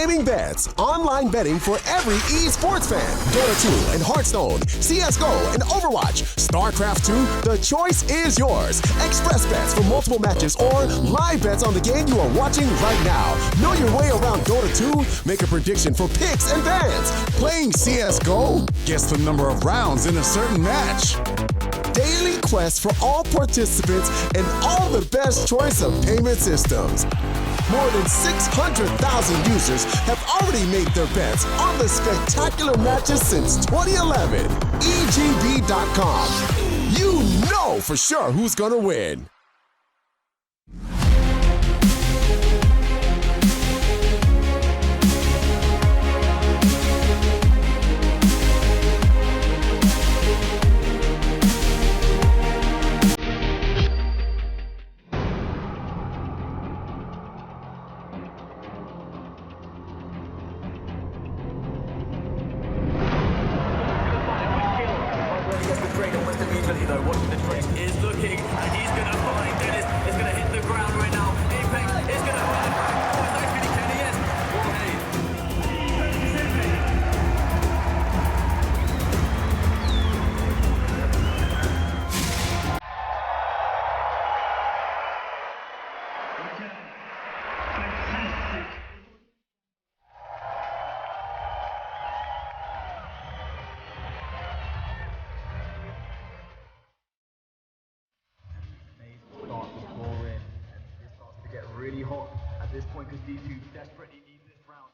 gaming bets, online betting for every esports fan. Dota 2 and Hearthstone, CSGO and Overwatch, StarCraft 2, the choice is yours. Express bets for multiple matches or live bets on the game you are watching right now. Know your way around Dota 2? Make a prediction for picks and bans. Playing CSGO? Guess the number of rounds in a certain match. Daily quest for all participants and all the best choice of payment systems. More than 600,000 users have already made their bets on the spectacular matches since 2011. EGB.com. You know for sure who's gonna win. Really hot at this point because D2 desperately need this round.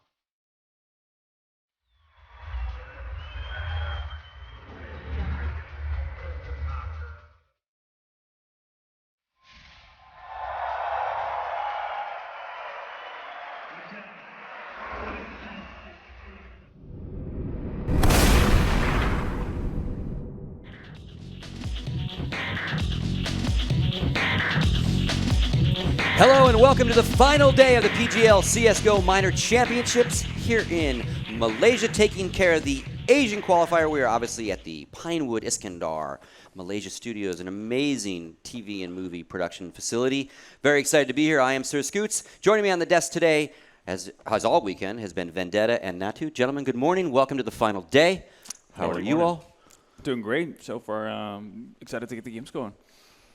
Hello and welcome to the final day of the PGL CSGO Minor Championships here in Malaysia, taking care of the Asian qualifier. We are obviously at the Pinewood Iskandar Malaysia Studios, an amazing TV and movie production facility. Very excited to be here. I am Sir Scoots. Joining me on the desk today, as all weekend, has been Vendetta and Natu. Gentlemen, good morning. Welcome to the final day. How are you all? Doing great so far. Excited to get the games going.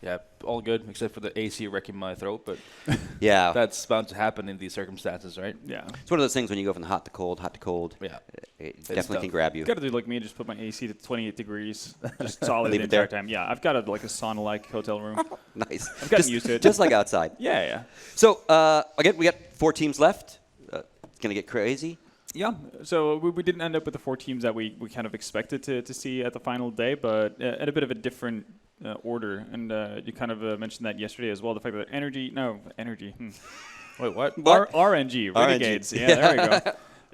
Yeah, all good except for the AC wrecking my throat, but yeah, that's bound to happen in these circumstances, right? Yeah. It's one of those things when you go from the hot to cold. Yeah. It definitely can grab you. You got to do like me, just put my AC to 28 degrees, just solid Leave the it there. entire time. Yeah, I've got a sauna-like hotel room. Nice. I've gotten used to it. Just like outside. Yeah. So, again, we got 4 teams left. It's going to get crazy. Yeah, so we didn't end up with the 4 teams that we kind of expected to see at the final day, but at a bit of a different order. And you kind of mentioned that yesterday as well, the fact that Energy. Wait, what? RNG, Renegades. RNG. Yeah, there we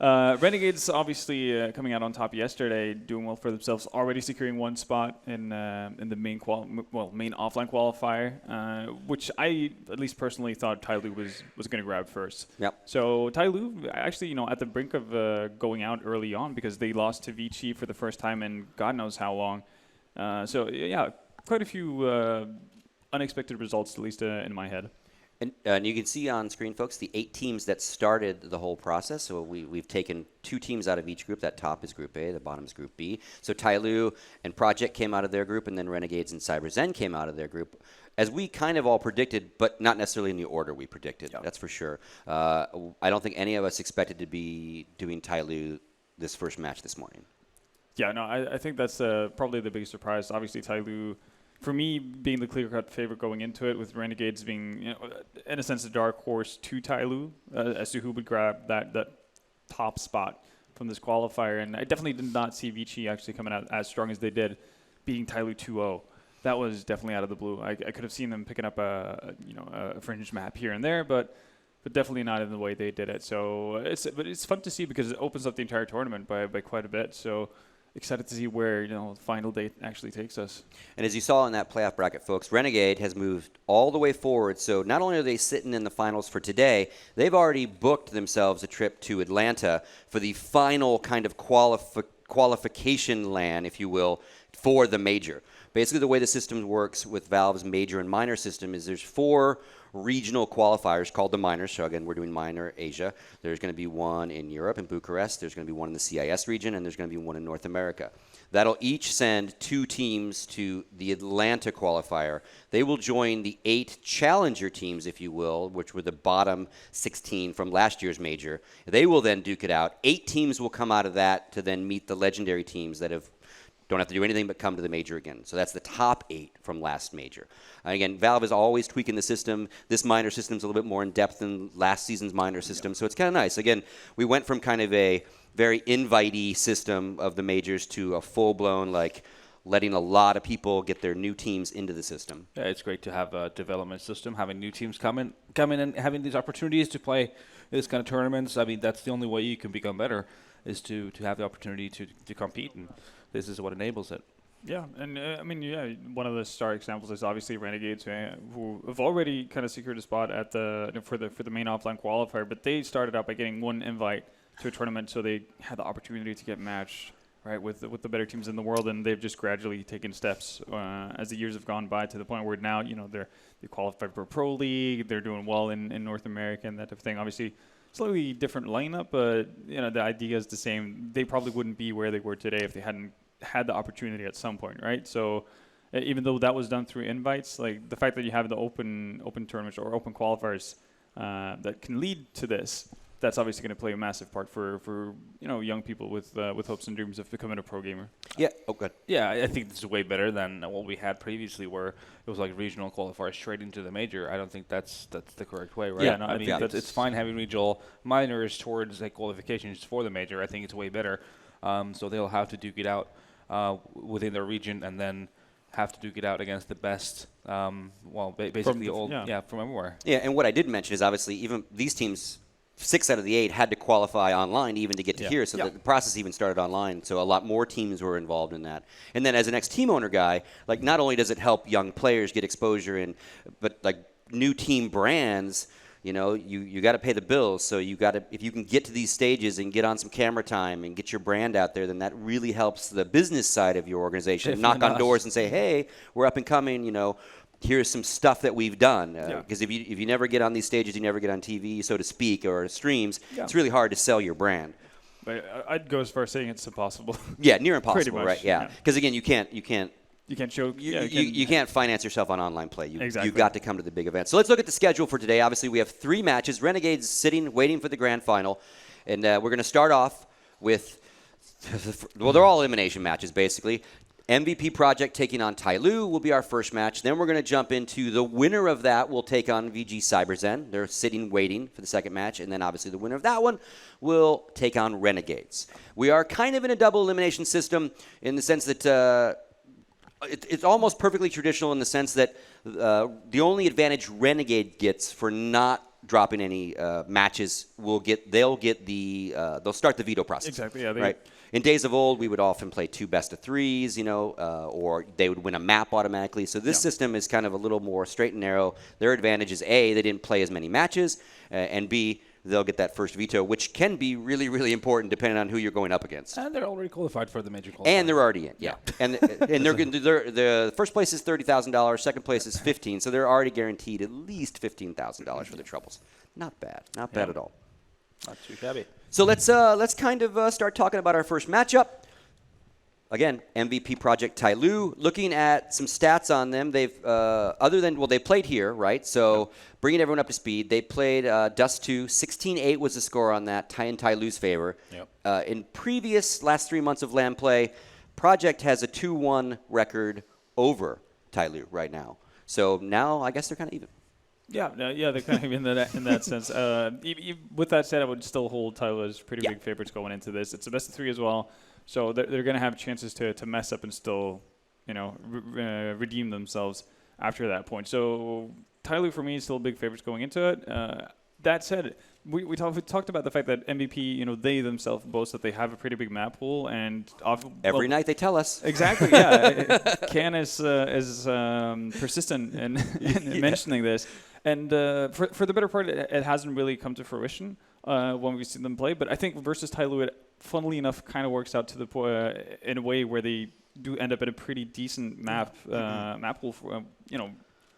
go. Renegades obviously coming out on top yesterday, doing well for themselves, already securing 1 spot in the main offline qualifier, which I at least personally thought Tyloo was going to grab first. Yep. So Tyloo actually, at the brink of going out early on because they lost to Vici for the first time in God knows how long. So yeah, quite a few unexpected results, at least in my head. And you can see on screen, folks, the 8 teams that started the whole process. So we've taken 2 teams out of each group. That top is Group A, the bottom is Group B. So Tyloo and Project came out of their group, and then Renegades and CyberZen came out of their group, as we kind of all predicted, but not necessarily in the order we predicted. Yep. That's for sure. I don't think any of us expected to be doing Tyloo this first match this morning. Yeah, no, I think that's probably the biggest surprise. Obviously, Tyloo, for me, being the clear-cut favorite going into it, with Renegades being, in a sense, a dark horse to Tyloo as to who would grab that top spot from this qualifier. And I definitely did not see Vici actually coming out as strong as they did, beating Tyloo 2-0. That was definitely out of the blue. I could have seen them picking up a fringe map here and there, but definitely not in the way they did it. So it's fun to see because it opens up the entire tournament by quite a bit. So excited to see where the final date actually takes us. And as you saw in that playoff bracket, folks, Renegade has moved all the way forward. So not only are they sitting in the finals for today, they've already booked themselves a trip to Atlanta for the final kind of qualification LAN, if you will, for the major. Basically, the way the system works with Valve's major and minor system is there's 4 regional qualifiers called the minors. So again, we're doing minor Asia. There's going to be one in Europe, in Bucharest. There's going to be one in the CIS region, and there's going to be one in North America. That'll each send 2 teams to the Atlanta qualifier. They will join the 8 challenger teams, if you will, which were the bottom 16 from last year's major. They will then duke it out. 8 teams will come out of that to then meet the legendary teams that don't have to do anything but come to the major again. So that's the top 8 from last major. And again, Valve is always tweaking the system. This minor system is a little bit more in depth than last season's minor system, so it's kind of nice. Again, we went from kind of a very invitee system of the majors to a full-blown, like, letting a lot of people get their new teams into the system. Yeah, it's great to have a development system, having new teams come in and having these opportunities to play this kind of tournaments. I mean, that's the only way you can become better, is to have the opportunity to compete, and this is what enables it. Yeah, and one of the star examples is obviously Renegades, who have already kind of secured a spot at for the main offline qualifier, but they started out by getting 1 invite to a tournament, so they had the opportunity to get matched right with the better teams in the world, and they've just gradually taken steps as the years have gone by to the point where now they qualified for Pro League, they're doing well in North America and that type of thing. Obviously, slightly different lineup, but the idea is the same. They probably wouldn't be where they were today if they hadn't had the opportunity at some point, right? So even though that was done through invites, like the fact that you have the open tournaments or open qualifiers that can lead to this, that's obviously going to play a massive part for young people with hopes and dreams of becoming a pro gamer. Yeah. Oh, good. Yeah, I think this is way better than what we had previously, where it was like regional qualifiers straight into the major. I don't think that's the correct way, right? Yeah, no, I mean, it's fine having regional minors towards like qualifications for the major. I think it's way better. So they'll have to duke it out within their region, and then have to duke it out against the best. Basically from everywhere. Yeah, and what I did mention is obviously even these teams, 6 out of the 8 had to qualify online even to get to here, so the process even started online. So a lot more teams were involved in that. And then as an ex-team owner guy, like not only does it help young players get exposure but like new team brands, you got to pay the bills. So if you can get to these stages and get on some camera time and get your brand out there, then that really helps the business side of your organization. Knock on doors and say, hey, we're up and coming, here's some stuff that we've done. Because if you never get on these stages, you never get on TV, so to speak, or streams, it's really hard to sell your brand. But I'd go as far as saying it's impossible. Yeah, near impossible, Pretty much, right? Yeah, because again, you can't show. You can't finance yourself on online play. Exactly. You've got to come to the big events. So let's look at the schedule for today. Obviously, we have 3 matches. Renegades sitting, waiting for the grand final, and we're going to start off with. Well, they're all elimination matches basically. MVP Project taking on Tyloo will be our first match. Then we're going to jump into the winner of that will take on VG Cyberzen. They're sitting waiting for the second match. And then obviously the winner of that one will take on Renegades. We are kind of in a double elimination system in the sense that it's almost perfectly traditional in the sense that the only advantage Renegade gets for not dropping any matches they'll start the veto process. Exactly, yeah. Right. In days of old, we would often play 2 best-of-3s, or they would win a map automatically. So this system is kind of a little more straight and narrow. Their advantage is A, they didn't play as many matches, and B, they'll get that first veto, which can be really, really important depending on who you're going up against. And they're already qualified for the major qualifier. And they're already in, yeah. And the first place is $30,000, second place is $15,000, so they're already guaranteed at least $15,000 for the troubles. Not bad at all. Not too shabby. So let's kind of start talking about our first matchup. Again, MVP Project Tyloo. Looking at some stats on them, they've they played here, right? So bringing everyone up to speed, they played Dust 2. 16-8 was the score on that, in Tyloo's favor. Yep. In previous last 3 months of LAN play, Project has a 2-1 record over Tyloo right now. So now I guess they're kind of even. Yeah, they're kind of in that sense. With that said, I would still hold Tyloo as pretty big favorites going into this. It's a best of 3 as well, so they're going to have chances to mess up and still, redeem themselves after that point. So Tyloo for me is still big favorites going into it. That said, we talked about the fact that MVP, they themselves boast that they have a pretty big map pool, and every night they tell us. Exactly, yeah. Ken is persistent in mentioning this, and for the better part, it hasn't really come to fruition when we've seen them play. But I think versus Tyloo, it funnily enough kind of works out to the in a way where they do end up in a pretty decent map pool for,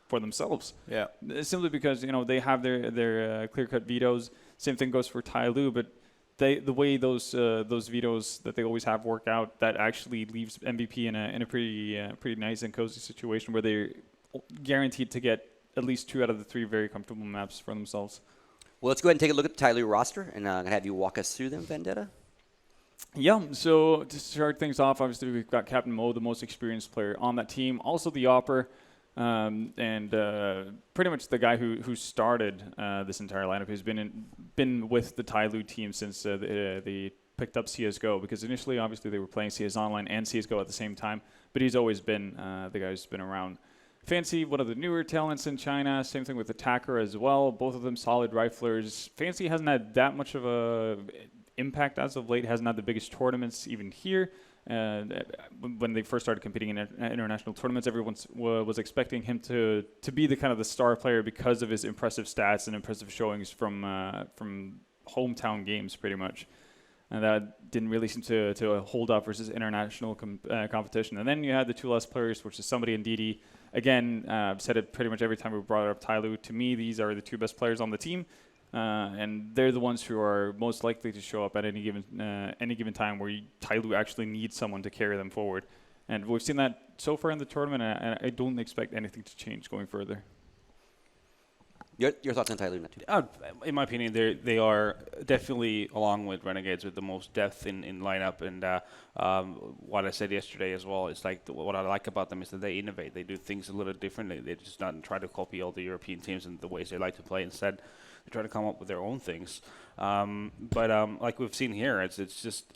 for themselves. Yeah. Simply because they have their clear-cut vetoes. Same thing goes for Tai Lu, but the way those vetoes that they always have work out, that actually leaves MVP in a pretty nice and cozy situation where they're guaranteed to get at least 2 out of the 3 very comfortable maps for themselves. Well, let's go ahead and take a look at the Tai Lu roster, and I'm going to have you walk us through them, Vendetta. Yeah, so to start things off, obviously we've got Captain Mo, the most experienced player on that team. Also the Opper, and pretty much the guy who started this entire lineup. He's been with the Tai Lu team since they picked up CSGO, because initially, obviously, they were playing CS Online and CSGO at the same time, but he's always been the guy who's been around. Fancy, one of the newer talents in China. Same thing with Attacker as well. Both of them solid riflers. Fancy hasn't had that much of a impact as of late. Hasn't had the biggest tournaments even here. When they first started competing in international tournaments, everyone was expecting him to be the kind of the star player because of his impressive stats and impressive showings from hometown games, pretty much. And that didn't really seem to hold up versus international competition. And then you had the 2 last players, which is Somebody and DD. Again, I've said it pretty much every time we brought up Tai Lu. To me, these are the 2 best players on the team. And they're the ones who are most likely to show up at any given time where Tai Lu actually needs someone to carry them forward. And we've seen that so far in the tournament, and I don't expect anything to change going further. Your thoughts on Tai Lu, Natu? In my opinion, they are definitely, along with Renegades, with the most depth in lineup. And what I said yesterday as well is like what I like about them is that they innovate. They do things a little differently. They just not try to copy all the European teams and the ways they like to play. Instead, they try to come up with their own things. But like we've seen here, it's just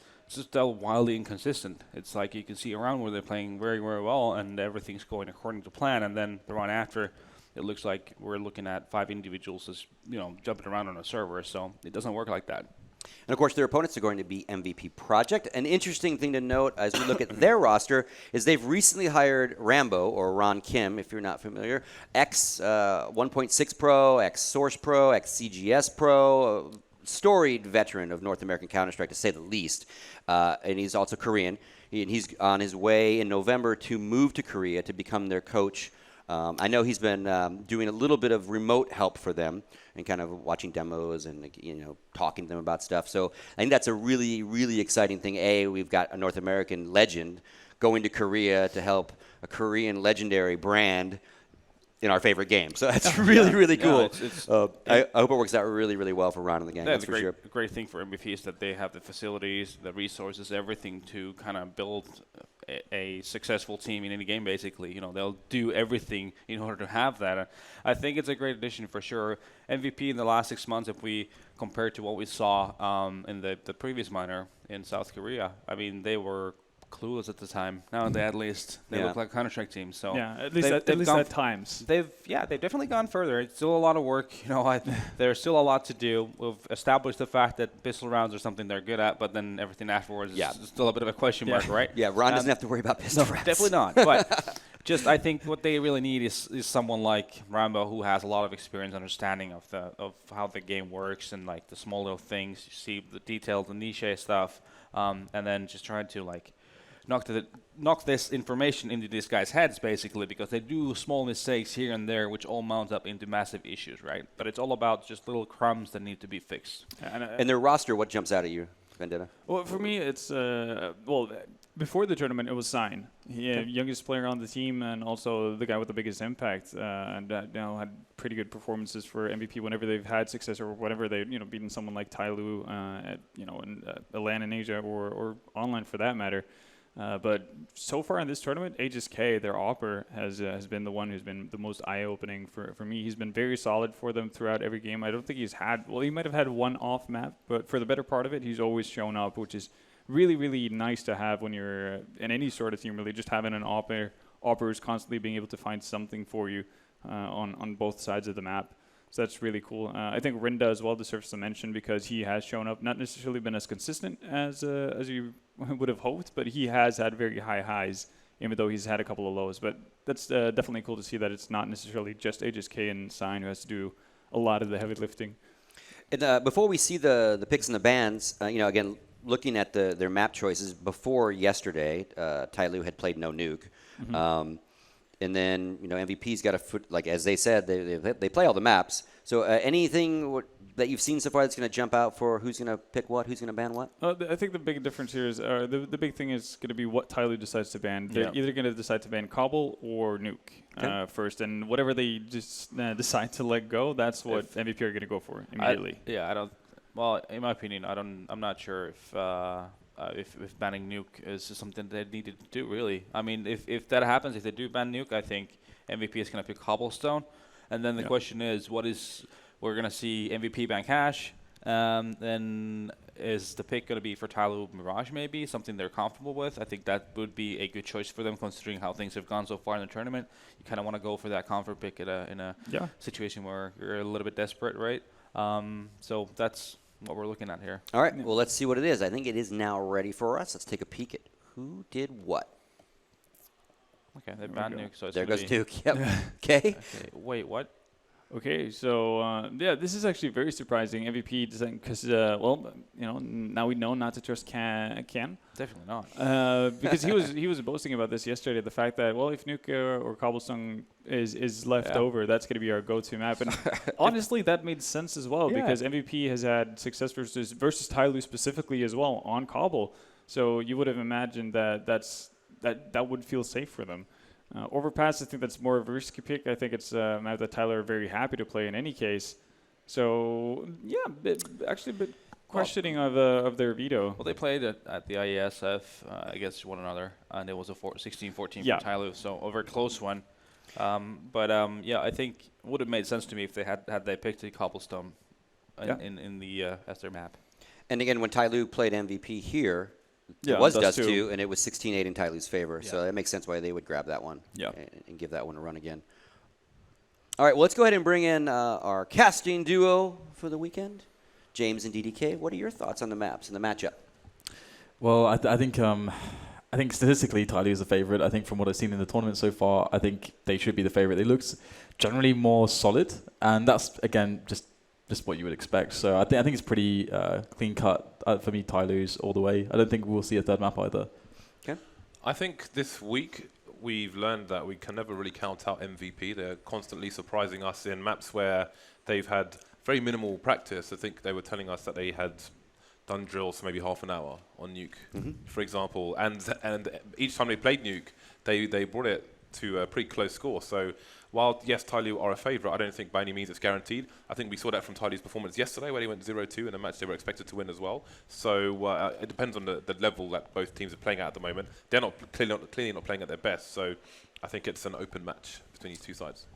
wildly inconsistent. It's like you can see around where they're playing very, very well and everything's going according to plan, and then the run after, it looks like we're looking at 5 individuals as jumping around on a server. So it doesn't work like that. And of course, their opponents are going to be MVP Project. An interesting thing to note as we look at their roster is they've recently hired Rambo, or Ron Kim, if you're not familiar, ex 1.6 Pro, ex Source Pro, ex CGS Pro, storied veteran of North American Counter-Strike, to say the least. And he's also Korean. And he's on his way in November to move to Korea to become their coach. I know he's been doing a little bit of remote help for them and kind of watching demos and talking to them about stuff. So I think that's a really, really exciting thing. We've got a North American legend going to Korea to help a Korean legendary brand in our favorite game. So that's really, really cool. I hope it works out really, really well for Ron and the gang. That's for sure. A great thing for MVP is that they have the facilities, the resources, everything to kind of build a successful team in any game, basically. They'll do everything in order to have that. I think it's a great addition for sure. MVP in the last 6 months, if we compare to what we saw in the previous minor in South Korea, I mean, they were clueless at the time. Now they look like a Counter-Strike team. So yeah, at least at times. They've definitely gone further. It's still a lot of work. There's still a lot to do. We've established the fact that pistol rounds are something they're good at, but then everything afterwards is still a bit of a question mark, right? Yeah, Ron doesn't have to worry about pistol rounds. Definitely not. But I think what they really need is someone like Rambo who has a lot of experience, understanding of how the game works and like the small little things. You see the detailed, the niche stuff, and then just trying to knock this information into these guys' heads, basically, because they do small mistakes here and there, which all mount up into massive issues, right? But it's all about just little crumbs that need to be fixed. And their roster, what jumps out at you, Vendetta? Well, for me, it's before the tournament, it was Sign. Youngest player on the team, and also the guy with the biggest impact, and now had pretty good performances for MVP whenever they've had success, or whenever they've beaten someone like Tai Lu, in LAN in Asia, or online for that matter. But so far in this tournament, Aegis K, their Opper, has been the one who's been the most eye-opening for me. He's been very solid for them throughout every game. I don't think he's had, he might have had one off map, but for the better part of it, he's always shown up, which is really, really nice to have when you're in any sort of team, really, just having an Opper who's constantly being able to find something for you on both sides of the map. So that's really cool. I think Rinda as well deserves some mention because he has shown up, not necessarily been as consistent as you would have hoped, but he has had very high highs, even though he's had a couple of lows. But that's definitely cool to see that it's not necessarily just Aegis K and Sign who has to do a lot of the heavy lifting. And before we see the picks and the bans, again, looking at their map choices before yesterday, Tai Lu had played no nuke. And then, MVP's got a foot, like as they said, they play all the maps. So anything that you've seen so far that's going to jump out for who's going to pick what, who's going to ban what? I think the big difference here is the big thing is going to be what Tai Lu decides to ban. They're either going to decide to ban Cobble or Nuke first, and whatever they just decide to let go, that's what MVP are going to go for immediately. I don't. Well, in my opinion, I'm not sure if banning Nuke is something they needed to do. Really, I mean, if that happens, if they do ban Nuke, I think MVP is going to pick Cobblestone, and then the question is, we're going to see MVP ban Cash. Then is the pick going to be for Tai Lu Mirage, maybe something they're comfortable with? I think that would be a good choice for them, considering how things have gone so far in the tournament. You kind of want to go for that comfort pick in a situation where you're a little bit desperate, right? So that's what we're looking at here. All right. Well, let's see what it is. I think it is now ready for us. Let's take a peek at who did what. Okay, they banned Nuke, so it's there goes be Duke. Yep. Okay. Wait, what? Okay, so this is actually very surprising. MVP deciding because now we know not to trust Can. Definitely not. Because he was boasting about this yesterday. The fact that if Nuke or Cobblestone is left over, that's going to be our go-to map. And honestly, that made sense as well because MVP has had success versus Tai Lu specifically as well on Cobble. So you would have imagined that would feel safe for them. Overpass, I think that's more of a risky pick. I think it's a map that Tyler are very happy to play in any case. So, actually a bit questioning of their veto. Well, they played at the IESF against one another, and it was a 16-14 for Tai Lu, so a very close one. I think it would have made sense to me if they had they picked the Cobblestone in the as their map. And again, when Tai Lu played MVP here, it was Dust 2, and it was 16-8 in Tai Lu's favor. So that makes sense why they would grab that one and give that one a run again. All right, well, let's go ahead and bring in our casting duo for the weekend. James and DDK, what are your thoughts on the maps and the matchup? Well, I think statistically Tai Lu is the favorite. I think from what I've seen in the tournament so far, I think they should be the favorite. They look generally more solid, and that's, again, just what you would expect. So I think it's pretty clean cut for me. Tai Lu's all the way. I don't think we'll see a third map either. Okay. I think this week we've learned that we can never really count out MVP. They're constantly surprising us in maps where they've had very minimal practice. I think they were telling us that they had done drills for maybe half an hour on Nuke, for example. And each time they played Nuke, they brought it to a pretty close score. So while, yes, Tai Lu are a favourite, I don't think by any means it's guaranteed. I think we saw that from Tai Lu's performance yesterday where they went 0-2 in a match they were expected to win as well. So it depends on the level that both teams are playing at the moment. They're clearly not playing at their best. So I think it's an open match between these two sides.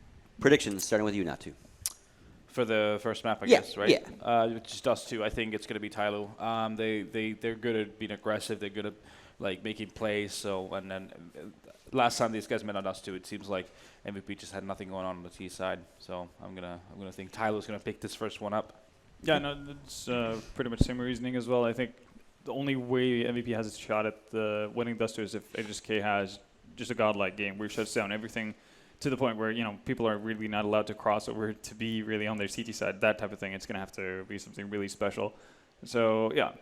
Predictions, starting with you, Natu. For the first map, I guess, right? Yeah. Just Dust 2, I think it's going to be Tai Lu. They're good at being aggressive. They're good at making plays. So and then last time these guys met on Dust 2, it seems like MVP just had nothing going on the T side. So I'm gonna think Tai Lu's gonna pick this first one up. Yeah, no, it's pretty much same reasoning as well. I think the only way MVP has a shot at the winning Dust 2 is if HSK has just a godlike game where he shuts down everything to the point where people are really not allowed to cross over to be really on their CT side. That type of thing. It's gonna have to be something really special. So yeah,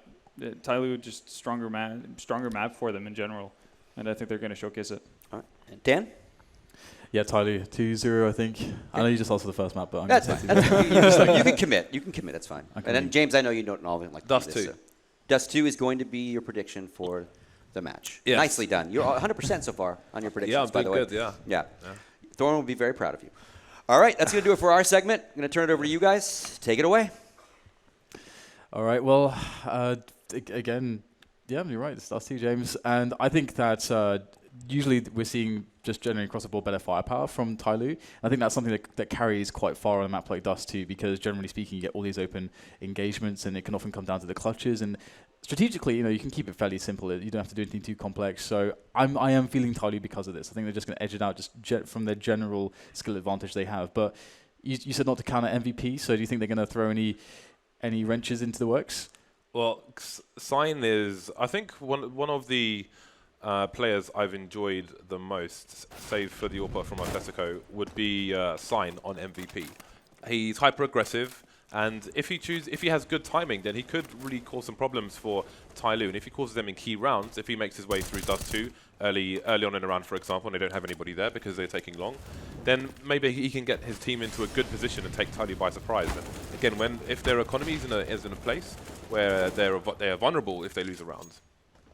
Tai Lu just stronger map for them in general, and I think they're gonna showcase it. All right, and Dan. Yeah, Tai Lu 2-0, I think. I know you just asked for the first map, but I'm That's going to fine. say 2-0. You can commit. You can commit. That's fine. Okay. And then James, I know you don't all like Dust this, 2. So. Dust 2 is going to be your prediction for the match. Yes. Nicely done. You're 100% so far on your predictions. Yeah, I'm by the doing way. good. Yeah. Thorne will be very proud of you. All right, that's going to do it for our segment. I'm going to turn it over to you guys. Take it away. All right, well, again, yeah, you're right. It's Dust 2, James. And I think that usually we're seeing just generally across the board better firepower from Tai Lu. I think that's something that carries quite far on a map like Dust 2 because generally speaking, you get all these open engagements and it can often come down to the clutches. And strategically, you can keep it fairly simple. You don't have to do anything too complex. So I am feeling Tai Lu because of this. I think they're just going to edge it out just from their general skill advantage they have. But you said not to count at MVP, so do you think they're going to throw any wrenches into the works? Well, Sign is, I think, one of the players I've enjoyed the most, save for the AWPA from Atletico, would be Sign on MVP. He's hyper-aggressive. And if he has good timing, then he could really cause some problems for Tyloo. And if he causes them in key rounds, if he makes his way through Dust 2 early on in the round, for example, and they don't have anybody there because they're taking long, then maybe he can get his team into a good position and take Tyloo by surprise. And again, if their economy is in a place where they are vulnerable if they lose a round,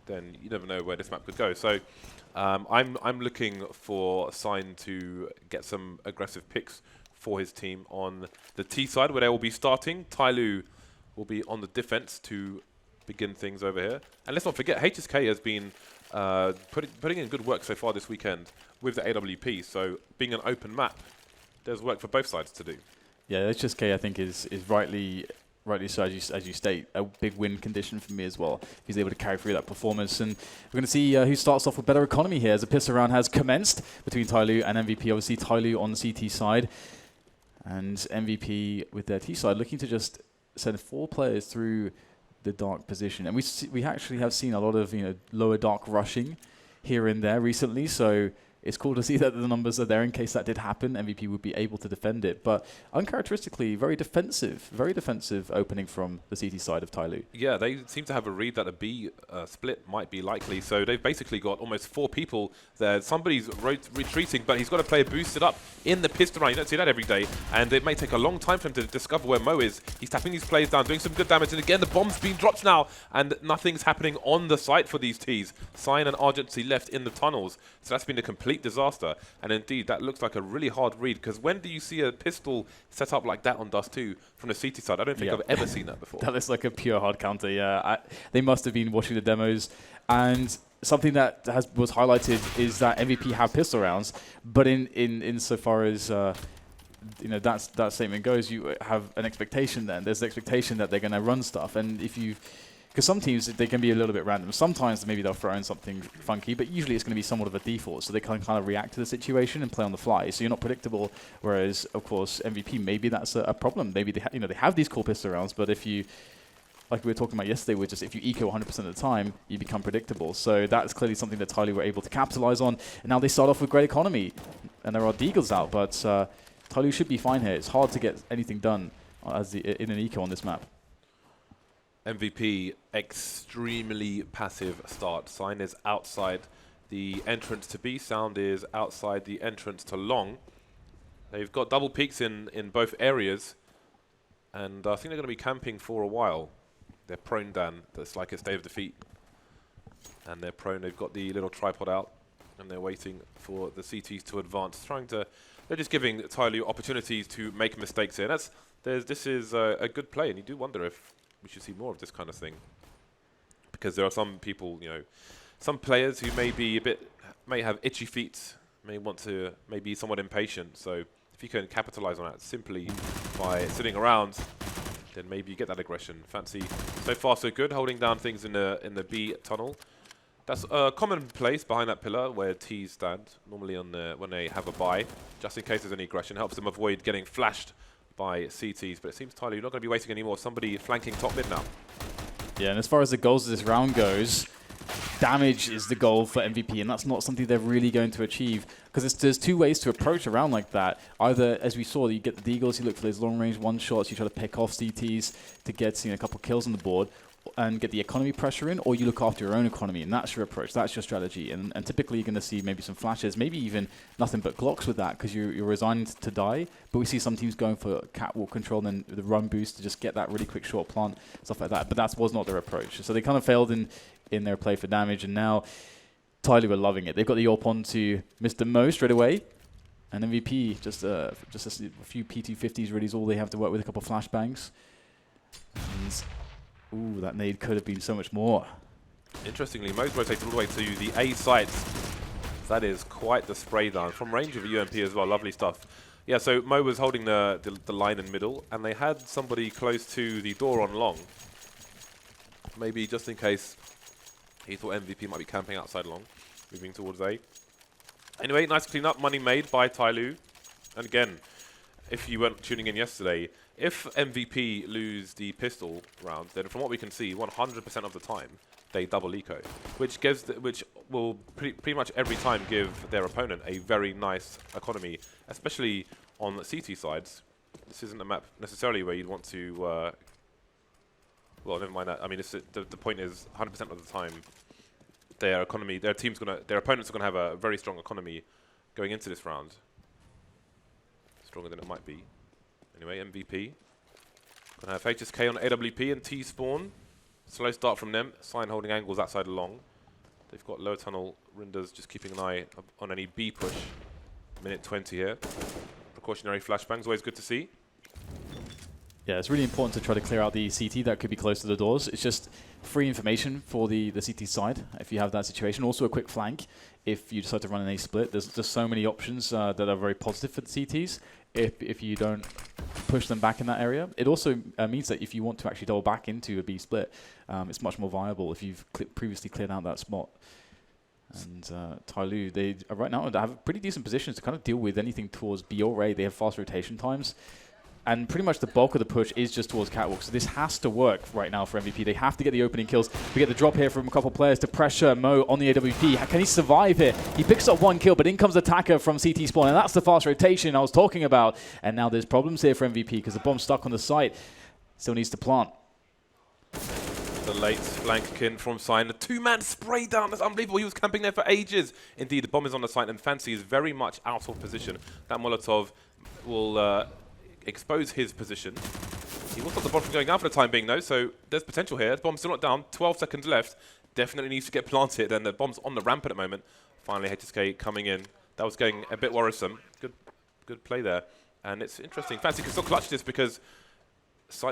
then you never know where this map could go. So I'm looking for Sign to get some aggressive picks for his team on the T side, where they will be starting. Tyloo will be on the defense to begin things over here. And let's not forget, HSK has been putting in good work so far this weekend with the AWP. So being an open map, there's work for both sides to do. Yeah, HSK I think is rightly so, as you state, a big win condition for me as well. He's able to carry through that performance. And we're going to see who starts off with better economy here, as a pistol round has commenced between Tyloo and MVP. Obviously, Tyloo on the CT side, and MVP with their T side looking to just send 4 players through the dark position. And we actually have seen a lot of lower dark rushing here and there recently, so it's cool to see that the numbers are there in case that did happen. MVP would be able to defend it, but uncharacteristically very defensive opening from the CT side of Tyloo. Yeah, they seem to have a read that a B split might be likely, so they've basically got almost 4 people there. Somebody's retreating, but he's got a player boosted up in the pistol round. You don't see that every day, and it may take a long time for him to discover where Mo is. He's tapping these players down, doing some good damage, and again the bomb's being dropped now, and nothing's happening on the site for these Ts. Sign and Argency left in the tunnels, so that's been a complete disaster. And indeed, that looks like a really hard read, because when do you see a pistol set up like that on Dust 2 from the CT side? I don't think I've ever seen that before. That looks like a pure hard counter, yeah. They must have been watching the demos, and something that was highlighted is that MVP have pistol rounds, but in so far as that statement goes, you have an expectation then. There's an expectation that they're going to run stuff, and because some teams, they can be a little bit random. Sometimes maybe they'll throw in something funky, but usually it's going to be somewhat of a default, so they can kind of react to the situation and play on the fly. So you're not predictable, whereas, of course, MVP, maybe that's a problem. Maybe they have these cool pistol rounds, but if you, like we were talking about yesterday, if you eco 100% of the time, you become predictable. So that's clearly something that Tyloo were able to capitalize on. And now they start off with great economy, and there are Deagles out, but Tyloo should be fine here. It's hard to get anything done in an eco on this map. MVP, extremely passive start. Sign is outside the entrance to B. Sound is outside the entrance to Long. They've got double peaks in both areas, and I think they're going to be camping for a while. They're prone, Dan. That's like a state of defeat. And they're prone. They've got the little tripod out, and they're waiting for the CTs to advance. They're just giving Tyloo opportunities to make mistakes here. This is a good play, and you do wonder if we should see more of this kind of thing, because there are some people, some players who may have itchy feet, may be somewhat impatient. So if you can capitalize on that simply by sitting around, then maybe you get that aggression. Fancy, so far so good, holding down things in the B tunnel. That's a common place behind that pillar where Ts stand, normally when they have a buy, just in case there's any aggression. Helps them avoid getting flashed by CTs, but it seems Tyloo, you're not going to be waiting anymore. Somebody flanking top mid now. Yeah, and as far as the goals of this round goes, damage is the goal for MVP, and that's not something they're really going to achieve, because there's 2 ways to approach a round like that. Either, as we saw, you get the Deagles, you look for those long-range one-shots, you try to pick off CTs to get a couple kills on the board, and get the economy pressure in, or you look after your own economy, and that's your approach, that's your strategy. And typically you're going to see maybe some flashes, maybe even nothing but Glocks with that, because you're resigned to die. But we see some teams going for catwalk control and then the run boost to just get that really quick short plant, stuff like that. But that was not their approach. So they kind of failed in their play for damage, and now Tyloo are loving it. They've got the AWP on to Mr. Mo straight away, and MVP, just a few PT50s really is all they have to work with, a couple of flashbangs. And ooh, that nade could have been so much more. Interestingly, Mo's rotated all the way to the A site. That is quite the spray down. From range of UMP as well, lovely stuff. Yeah, so Mo was holding the line in middle, and they had somebody close to the door on Long. Maybe just in case he thought MVP might be camping outside Long, moving towards A. Anyway, nice clean up, money made by Tyloo. And again, if you weren't tuning in yesterday, if MVP lose the pistol round, then from what we can see, 100% of the time they double eco, which will pretty much every time give their opponent a very nice economy, especially on the CT sides, this isn't a map necessarily where you'd want to. Well, never mind that. I mean, the point is 100% of the time, their opponents are gonna have a very strong economy going into this round. Stronger than it might be. Anyway, MVP. Gonna have HSK on AWP and T-Spawn. Slow start from them. Sign holding angles outside long. They've got lower tunnel. Rinders just keeping an eye on any B push. Minute 20 here. Precautionary flashbangs, always good to see. Yeah, it's really important to try to clear out the CT that could be close to the doors. It's just free information for the CT side if you have that situation. Also a quick flank if you decide to run an A split. There's just so many options that are very positive for the CTs if you don't push them back in that area. It also means that if you want to actually double back into a B split, it's much more viable if you've previously cleared out that spot. And Tyloo, they right now have pretty decent positions to kind of deal with anything towards B or A. They have fast rotation times. And pretty much the bulk of the push is just towards Catwalk. So this has to work right now for MVP. They have to get the opening kills. We get the drop here from a couple players to pressure Mo on the AWP. Can he survive here? He picks up one kill, but in comes the attacker from CT Spawn. And that's the fast rotation I was talking about. And now there's problems here for MVP because the bomb's stuck on the site. Still needs to plant. The late flank in from Sign. The two-man spray down. That's unbelievable. He was camping there for ages. Indeed, the bomb is on the site, and Fancy is very much out of position. That Molotov will expose his position. He will stop the bomb from going out for the time being, though, so there's potential here. The bomb's still not down. 12 seconds left. Definitely needs to get planted, and the bomb's on the ramp at the moment. Finally, HSK coming in. That was going a bit worrisome. Good play there. And it's interesting. Fancy can still clutch this because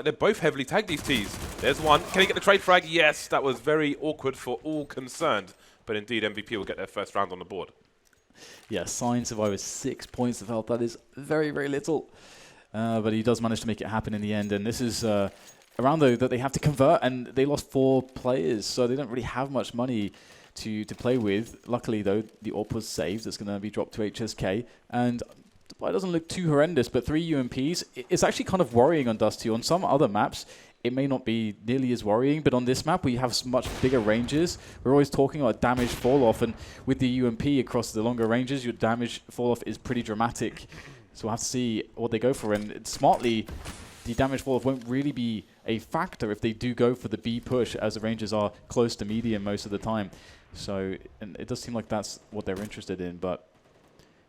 they're both heavily tagged, these Ts. There's one. Can he get the trade frag? Yes, that was very awkward for all concerned. But indeed, MVP will get their first round on the board. Yeah, Sign survived with 6 points of health. That is very, very little. But he does manage to make it happen in the end. And this is a round, though, that they have to convert. And they lost 4 players, so they don't really have much money to play with. Luckily, though, the AWP was saved. It's going to be dropped to HSK. And it doesn't look too horrendous, but 3 UMPs, it's actually kind of worrying on Dust 2. On some other maps, it may not be nearly as worrying, but on this map, we have much bigger ranges. We're always talking about damage fall-off, and with the UMP across the longer ranges, your damage fall-off is pretty dramatic. So we'll have to see what they go for. And smartly, the damage fall-off won't really be a factor if they do go for the B push, as the ranges are close to medium most of the time. So and it does seem like that's what they're interested in, but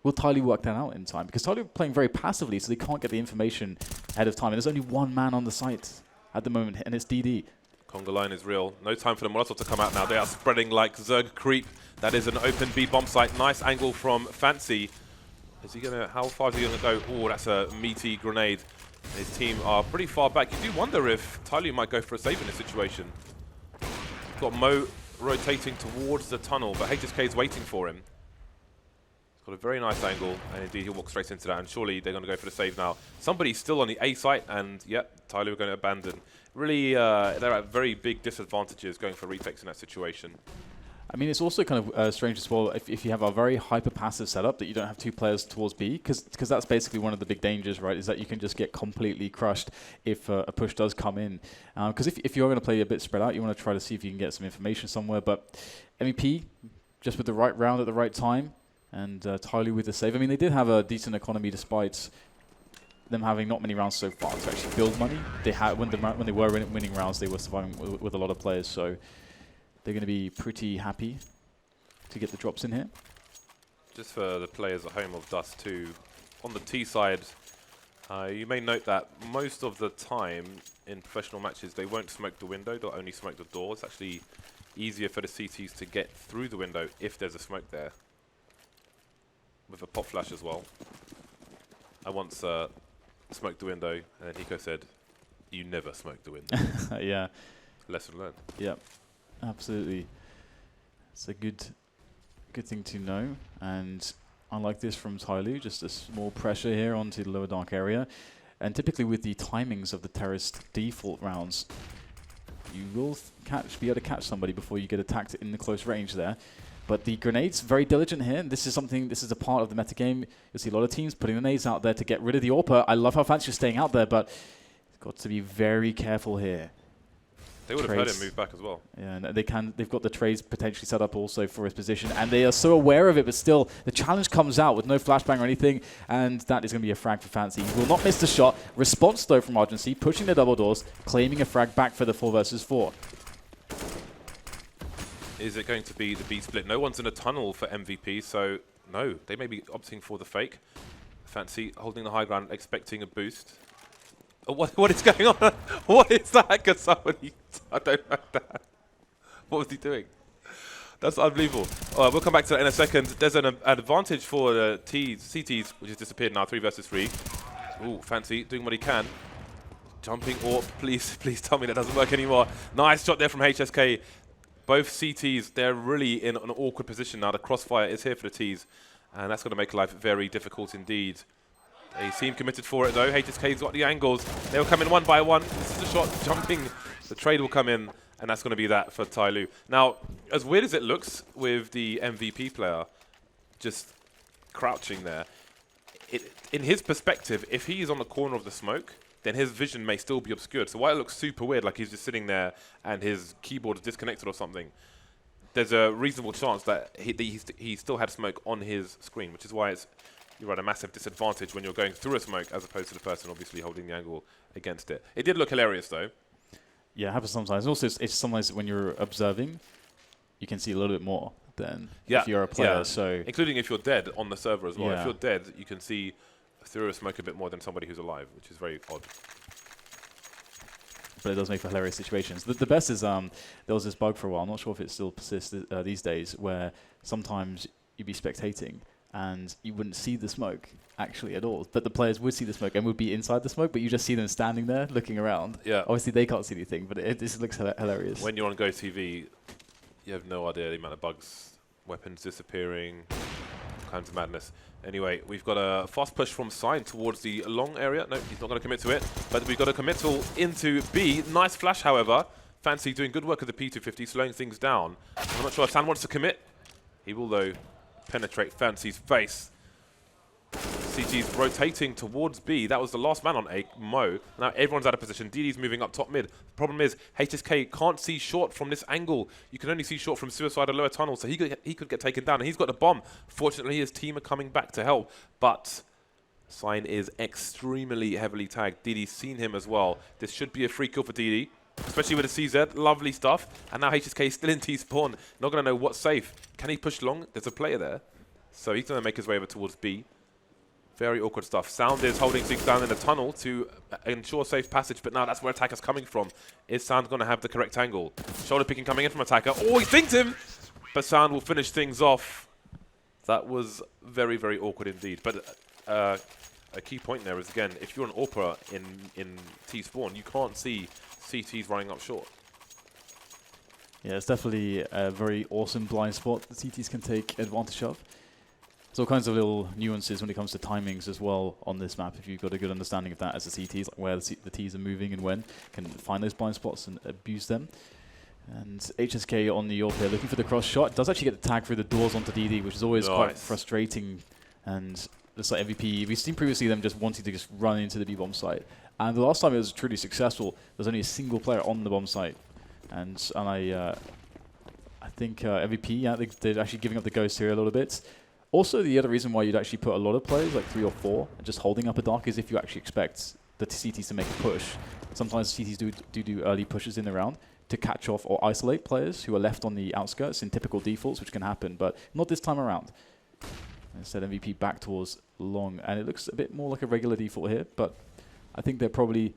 will Tyloo work that out in time? Because Tyloo are playing very passively, so they can't get the information ahead of time. And there's only one man on the site at the moment, and it's DD. Conga line is real. No time for the Molotov to come out now. They are spreading like Zerg creep. That is an open B bomb site. Nice angle from Fancy. How far is he gonna go? Oh, that's a meaty grenade. And his team are pretty far back. You do wonder if Tyloo might go for a save in this situation. Got Mo rotating towards the tunnel, but HSK is waiting for him. He's got a very nice angle, and indeed he'll walk straight into that, and surely they're gonna go for the save now. Somebody's still on the A site, and yep, Tyloo are gonna abandon. Really, they're at very big disadvantages going for retakes in that situation. I mean, it's also kind of strange as well if you have a very hyper-passive setup that you don't have 2 players towards B, because that's basically one of the big dangers, right, is that you can just get completely crushed if a push does come in. Because if you're going to play a bit spread out, you want to try to see if you can get some information somewhere. But MVP, just with the right round at the right time, and Tyloo with the save. I mean, they did have a decent economy despite them having not many rounds so far to actually build money. They had when they were winning rounds, they were surviving with a lot of players, so they're going to be pretty happy to get the drops in here. Just for the players at home of Dust 2, on the T side, you may note that most of the time in professional matches, they won't smoke the window, they'll only smoke the door. It's actually easier for the CTs to get through the window if there's a smoke there. With a pop flash as well. I once smoked the window, and then Hiko said, "You never smoke the window." Yeah. Lesson learned. Yep. Absolutely. It's a good thing to know. And I like this from Tyloo, just a small pressure here onto the lower dark area. And typically with the timings of the terrorist default rounds, you will be able to catch somebody before you get attacked in the close range there. But the grenades, very diligent here. This is a part of the metagame. You'll see a lot of teams putting the nades out there to get rid of the AWPer. I love how Fancy is staying out there, but got to be very careful here. They would have heard trades. him move back as well. Yeah, and they've got the trades potentially set up also for his position, and they are so aware of it, but still, the challenge comes out with no flashbang or anything, and that is going to be a frag for Fancy. He will not miss the shot. Response, though, from Argency, pushing the double doors, claiming a frag back for the 4 versus 4. Is it going to be the B split? No one's in a tunnel for MVP, so no, they may be opting for the fake. Fancy holding the high ground, expecting a boost. Oh, what is going on? What is that? Can somebody? I don't know that. What was he doing? That's unbelievable. We'll come back to that in a second. There's an advantage for the CTs, which has disappeared now, 3 versus 3. Ooh, Fancy doing what he can. Jumping AWP, please tell me that doesn't work anymore. Nice shot there from HSK. Both CTs, they're really in an awkward position now. The crossfire is here for the Ts, and that's going to make life very difficult indeed. They seem committed for it though. HSK's got the angles. They'll come in one by one. This is the shot, jumping. The trade will come in, and that's going to be that for Tyloo. Now, as weird as it looks with the MVP player just crouching there, in his perspective, if he is on the corner of the smoke, then his vision may still be obscured. So while it looks super weird, like he's just sitting there and his keyboard is disconnected or something, there's a reasonable chance that he still had smoke on his screen, which is why you're at a massive disadvantage when you're going through a smoke as opposed to the person obviously holding the angle against it. It did look hilarious though. Yeah, it happens sometimes. And also, it's sometimes when you're observing, you can see a little bit more than if you're a player. So including if you're dead on the server as well. Yeah. If you're dead, you can see through a smoke a bit more than somebody who's alive, which is very odd. But it does make for hilarious situations. The best is there was this bug for a while. I'm not sure if it still persists these days, where sometimes you'd be spectating and you wouldn't see the smoke actually at all, but the players would see the smoke and would be inside the smoke, but you just see them standing there looking around. Yeah. Obviously they can't see anything, but this looks hilarious. When you're on GoTV, you have no idea the amount of bugs, weapons disappearing, all kinds of madness. Anyway, we've got a fast push from Sign towards the long area. No, he's not going to commit to it, but we've got a committal into B. Nice flash, however. Fancy doing good work at the P250, slowing things down. I'm not sure if San wants to commit. He will, though, penetrate Fancy's face. CT's rotating towards B. That was the last man on A, Mo. Now everyone's out of position. DD's moving up top mid. The problem is HSK can't see short from this angle. You can only see short from Suicide or lower tunnel, so he could get taken down. And he's got the bomb. Fortunately, his team are coming back to help. But Sign is extremely heavily tagged. DD's seen him as well. This should be a free kill for DD, especially with the CZ. Lovely stuff. And now HSK is still in T-spawn. Not going to know what's safe. Can he push long? There's a player there. So he's going to make his way over towards B. Very awkward stuff. Sound is holding things down in the tunnel to ensure safe passage, but now that's where Attacker's coming from. Is Sound going to have the correct angle? Shoulder picking coming in from Attacker. Oh, he thinks him! But Sound will finish things off. That was very, very awkward indeed. But a key point there is, again, if you're an AWPer in T-spawn, you can't see CTs running up short. Yeah, it's definitely a very awesome blind spot that CTs can take advantage of. There's all kinds of little nuances when it comes to timings as well on this map. If you've got a good understanding of that as a CTs, like where the Ts are moving and when, can find those blind spots and abuse them. And HSK on the AWP here, looking for the cross shot. Does actually get the tag through the doors onto DD, which is always quite frustrating. And just like MVP, we've seen previously them just wanting to just run into the B-bomb site. And the last time it was truly successful, there's only a single player on the bomb site. And I think MVP, yeah, they're actually giving up the ghost here a little bit. Also, the other reason why you'd actually put a lot of players, like 3 or 4, and just holding up a dark is if you actually expect the CTs to make a push. Sometimes CTs do early pushes in the round to catch off or isolate players who are left on the outskirts in typical defaults, which can happen, but not this time around. Instead, MVP back towards long, and it looks a bit more like a regular default here, but I think they're probably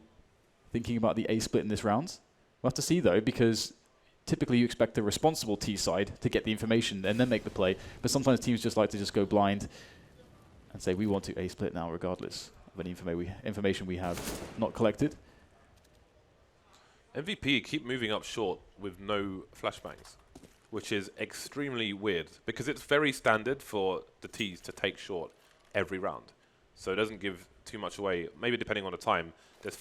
thinking about the A split in this round. We'll have to see, though, because typically you expect the responsible T side to get the information and then make the play, but sometimes teams just like to just go blind and say, we want to A split now regardless of any information we have not collected. MVP keep moving up short with no flashbangs, which is extremely weird because it's very standard for the Ts to take short every round. So it doesn't give too much away. Maybe depending on the time, there's